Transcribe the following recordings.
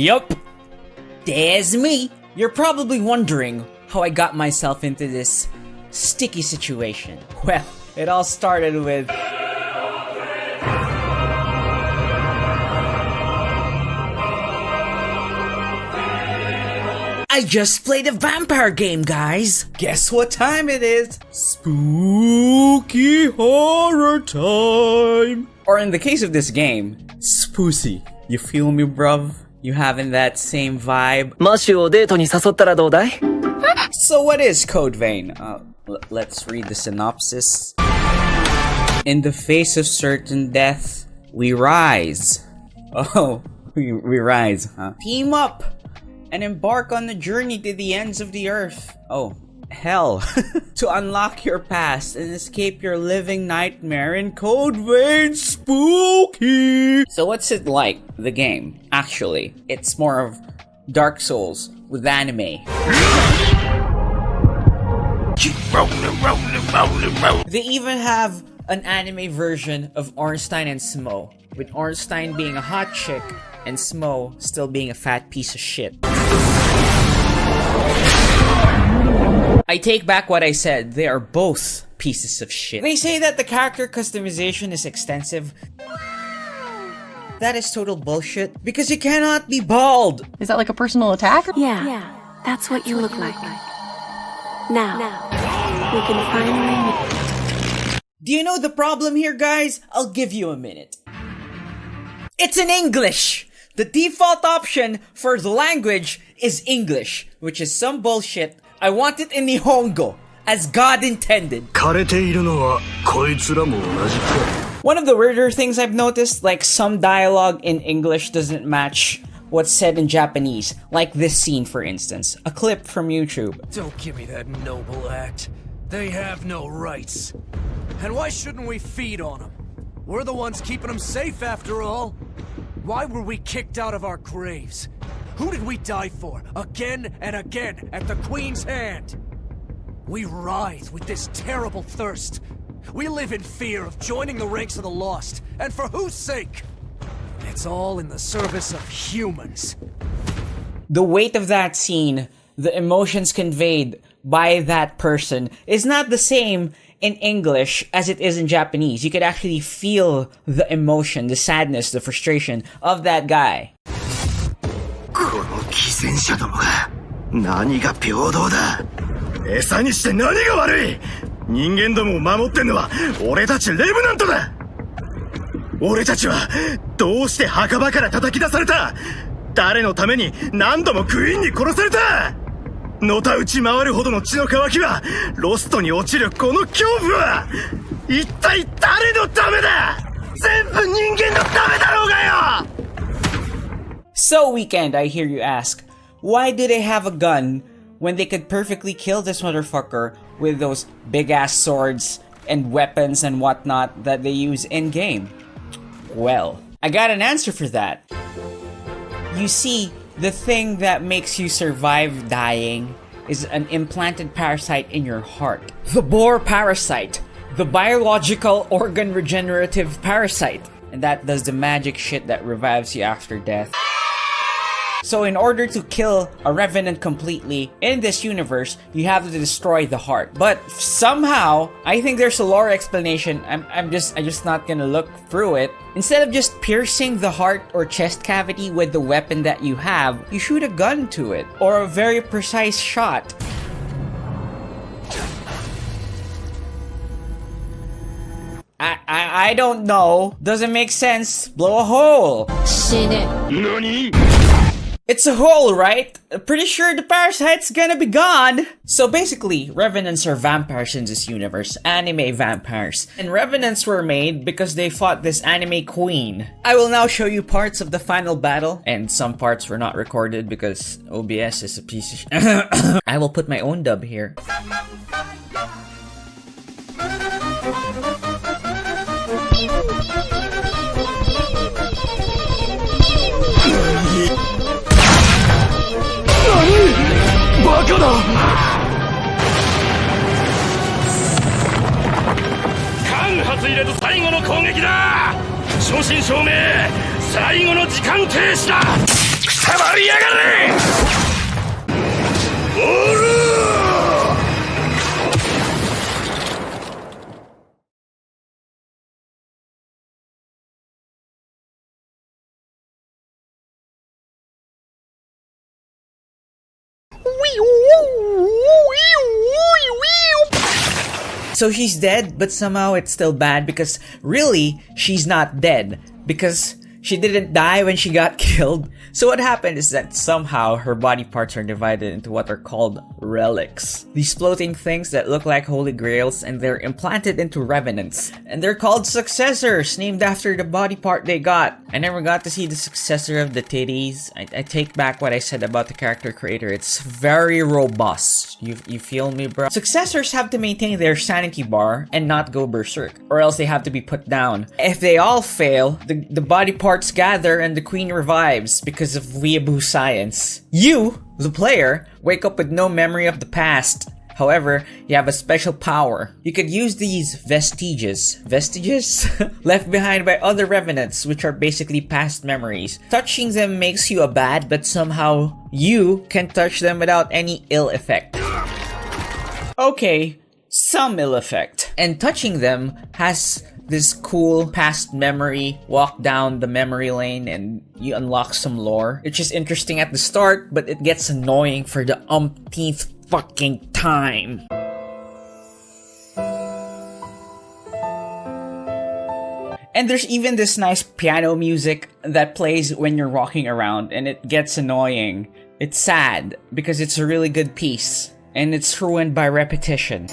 Yup, there's me. You're probably wondering how I got myself into this sticky situation. Well, it all started with... I just played a vampire game, guys! Guess what time it is? Spooky horror time! Or in the case of this game, Spoosy. You feel me, bruv? You having that same vibe? So what is Code Vein? Let's read the synopsis. In the face of certain death, we rise. Oh, we rise, huh? Team up! And embark on the journey to the ends of the earth. Oh, hell. To unlock your past and escape your living nightmare in Code Vein Spooky. So what's it like, the game? Actually, it's more of Dark Souls with anime. They even have an anime version of Ornstein and Smo, with Ornstein being a hot chick and Smo still being a fat piece of shit. I take back what I said, they are both pieces of shit. They say that the character customization is extensive. That is total bullshit, because you cannot be bald! Is that like a personal attack? Yeah, that's what you look like. Now, we can finally... Do you know the problem here, guys? I'll give you a minute. It's in English! The default option for the language is English, which is some bullshit. I want it in Nihongo, as God intended. One of the weirder things I've noticed, like some dialogue in English doesn't match what's said in Japanese. Like this scene, for instance. A clip from YouTube. Don't give me that noble act. They have no rights. And why shouldn't we feed on them? We're the ones keeping them safe after all. Why were we kicked out of our graves? Who did we die for? Again and again at the Queen's hand. We writhe with this terrible thirst. We live in fear of joining the ranks of the lost. And for whose sake? It's all in the service of humans. The weight of that scene, the emotions conveyed by that person, is not the same in English as it is in Japanese. You could actually feel the emotion, the sadness, the frustration of that guy. What of So Weekend, I hear you ask, why do they have a gun when they could perfectly kill this motherfucker with those big-ass swords and weapons and whatnot that they use in-game? Well, I got an answer for that. You see, the thing that makes you survive dying is an implanted parasite in your heart. The boar parasite. The biological organ regenerative parasite. And that does the magic shit that revives you after death. So in order to kill a Revenant completely in this universe, you have to destroy the heart. But somehow, I think there's a lore explanation. I'm just not gonna look through it. Instead of just piercing the heart or chest cavity with the weapon that you have, you shoot a gun to it. Or a very precise shot. I don't know. Doesn't make sense. Blow a hole. NANI? It's a hole, right? Pretty sure the parasite's gonna be gone. So basically, Revenants are vampires in this universe. Anime vampires. And Revenants were made because they fought this anime queen. I will now show you parts of the final battle. And some parts were not recorded because OBS is a piece of shit. I will put my own dub here. So she's dead, but somehow it's still bad because really, she's not dead. Because she didn't die when she got killed. So what happened is that somehow her body parts are divided into what are called relics. These floating things that look like holy grails, and they're implanted into revenants. And they're called successors, named after the body part they got. I never got to see the successor of the titties. I take back what I said about the character creator. It's very robust. You feel me, bro? Successors have to maintain their sanity bar and not go berserk, or else they have to be put down. If they all fail, the body parts gather and the queen revives because of Weeaboo science. You, the player, wake up with no memory of the past. However, you have a special power. You could use these vestiges left behind by other revenants, which are basically past memories. Touching them makes you a bad, but somehow you can touch them without any ill effect. Okay, some ill effect. And touching them has this cool past memory, walk down the memory lane and you unlock some lore, which is interesting at the start, but it gets annoying for the umpteenth fucking time. And there's even this nice piano music that plays when you're walking around, and it gets annoying. It's sad because it's a really good piece, and it's ruined by repetition.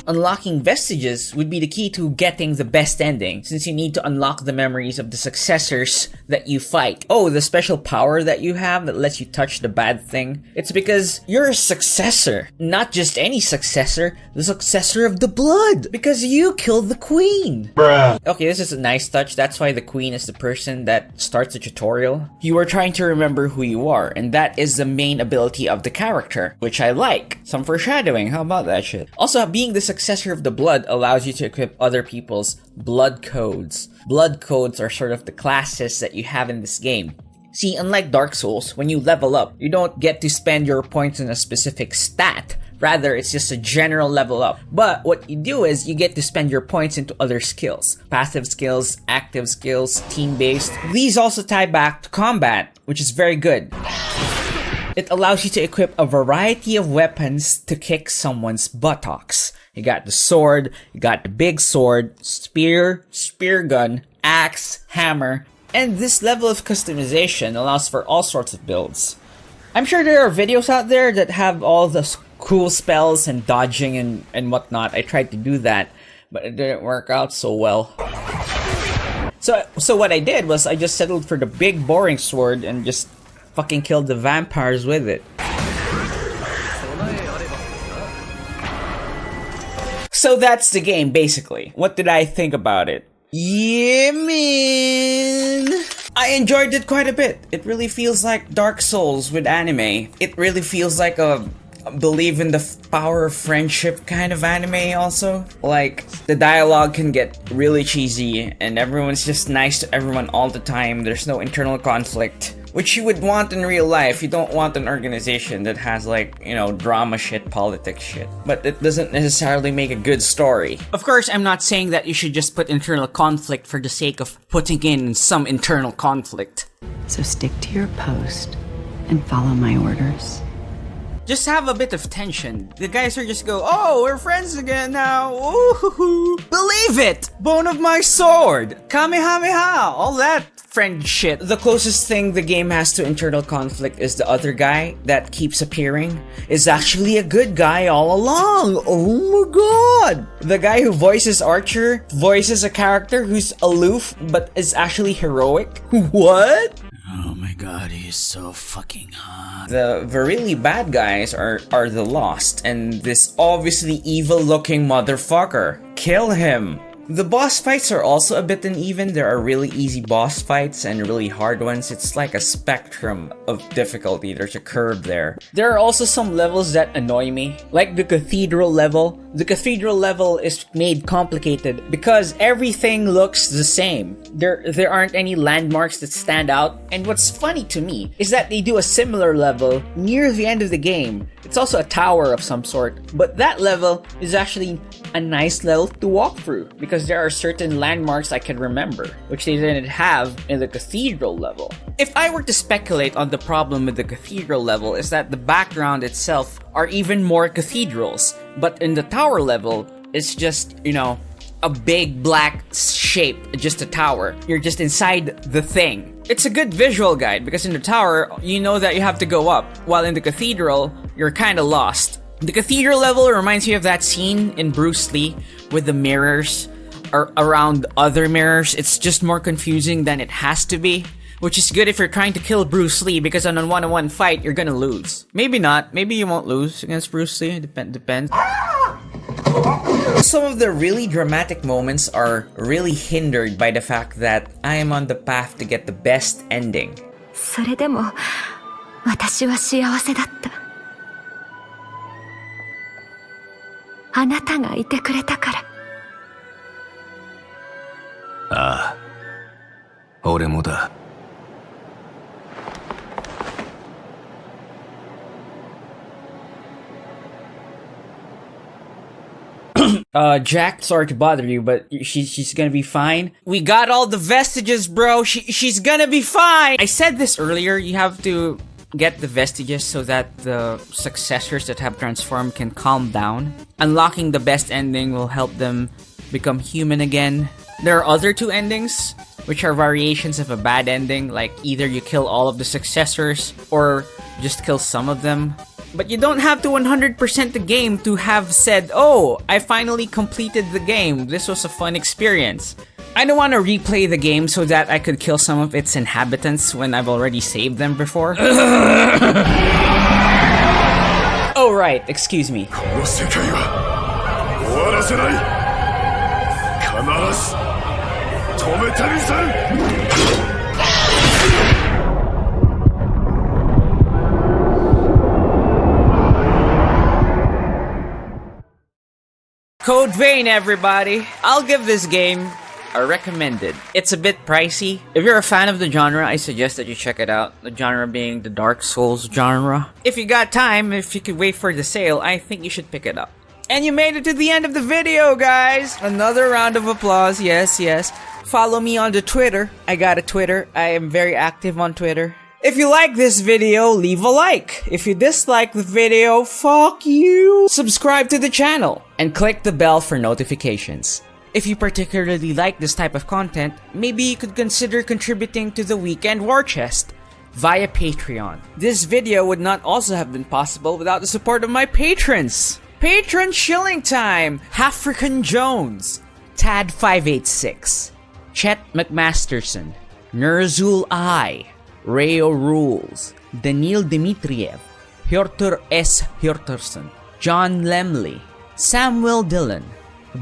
Unlocking Vestiges would be the key to getting the best ending, since you need to unlock the memories of the successors that you fight. Oh, the special power that you have that lets you touch the bad thing? It's because you're a successor. Not just any successor, the successor of the blood, because you killed the queen. Bruh. Okay, this is a nice touch. That's why the queen is the person that starts the tutorial. You are trying to remember who you are, and that is the main ability of the character, which I like. Some foreshadowing, how about that shit? Also, being the successor of the blood allows you to equip other people's blood codes. Blood codes are sort of the classes that you have in this game. See, unlike Dark Souls, when you level up, you don't get to spend your points on a specific stat. Rather, it's just a general level up. But what you do is you get to spend your points into other skills. Passive skills, active skills, team-based. These also tie back to combat, which is very good. It allows you to equip a variety of weapons to kick someone's buttocks. You got the sword, you got the big sword, spear, spear gun, axe, hammer, and this level of customization allows for all sorts of builds. I'm sure there are videos out there that have all the cool spells and dodging and whatnot. I tried to do that, but it didn't work out so well. So what I did was I just settled for the big boring sword and just fucking killed the vampires with it. So that's the game, basically. What did I think about it? Yeah, man! I enjoyed it quite a bit. It really feels like Dark Souls with anime. It really feels like a believe in the power of friendship kind of anime also. Like, the dialogue can get really cheesy and everyone's just nice to everyone all the time. There's no internal conflict, which you would want in real life. You don't want an organization that has, like, you know, drama shit, politics shit. But it doesn't necessarily make a good story. Of course, I'm not saying that you should just put internal conflict for the sake of putting in some internal conflict. So stick to your post and follow my orders. Just have a bit of tension. The guys are just go, oh, we're friends again now. Ooh, believe it! Bone of my sword! Kamehameha! All that friend shit. The closest thing the game has to internal conflict is the other guy that keeps appearing is actually a good guy all along. Oh my god! The guy who voices Archer voices a character who's aloof but is actually heroic. What? Oh my god, he's so fucking hot. The really bad guys are the Lost, and this obviously evil-looking motherfucker. Kill him. The boss fights are also a bit uneven. There are really easy boss fights and really hard ones. It's like a spectrum of difficulty. There's a curve there. There are also some levels that annoy me, like the cathedral level. The cathedral level is made complicated because everything looks the same. There aren't any landmarks that stand out. And what's funny to me is that they do a similar level near the end of the game. It's also a tower of some sort, but that level is actually a nice level to walk through because there are certain landmarks I can remember, which they didn't have in the cathedral level. If I were to speculate on the problem with the cathedral level is that the background itself are even more cathedrals, but in the tower level, it's just, you know, a big black shape, just a tower. You're just inside the thing. It's a good visual guide because in the tower, you know that you have to go up, while in the cathedral, you're kinda lost. The cathedral level reminds me of that scene in Bruce Lee with the mirrors around other mirrors. It's just more confusing than it has to be, which is good if you're trying to kill Bruce Lee because on a one-on-one fight, you're gonna lose. Maybe not. Maybe you won't lose against Bruce Lee. Depends. Some of the really dramatic moments are really hindered by the fact that I am on the path to get the best ending. それでも私は幸せだった。あなたがいてくれたから。ああ、俺もだ。Jack, sorry to bother you, but she's gonna be fine. We got all the vestiges, bro. She's gonna be fine. I said this earlier. You have to get the vestiges so that the successors that have transformed can calm down. Unlocking the best ending will help them become human again. There are other two endings, which are variations of a bad ending, like either you kill all of the successors or just kill some of them. But you don't have to 100% the game to have said, oh, I finally completed the game. This was a fun experience. I don't want to replay the game so that I could kill some of its inhabitants when I've already saved them before. Oh, right. Excuse me. Code Vein, everybody! I'll give this game a recommended. It's a bit pricey. If you're a fan of the genre, I suggest that you check it out. The genre being the Dark Souls genre. If you got time, if you could wait for the sale, I think you should pick it up. And you made it to the end of the video, guys! Another round of applause, yes. Follow me on the Twitter. I got a Twitter. I am very active on Twitter. If you like this video, leave a like. If you dislike the video, fuck you. Subscribe to the channel and click the bell for notifications. If you particularly like this type of content, maybe you could consider contributing to the Weekend War Chest via Patreon. This video would not also have been possible without the support of my patrons. Patron shilling time! African Jones, Tad586, Chet McMasterson, Nerzul I, Rayo Rules, Daniil Dmitriev, Hjortur S. Hjorturson, John Lemley, Samuel Dillon,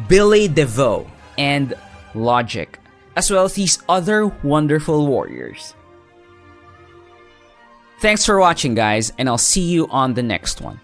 Billy DeVoe, and Logic, as well as these other wonderful warriors. Thanks for watching, guys, and I'll see you on the next one.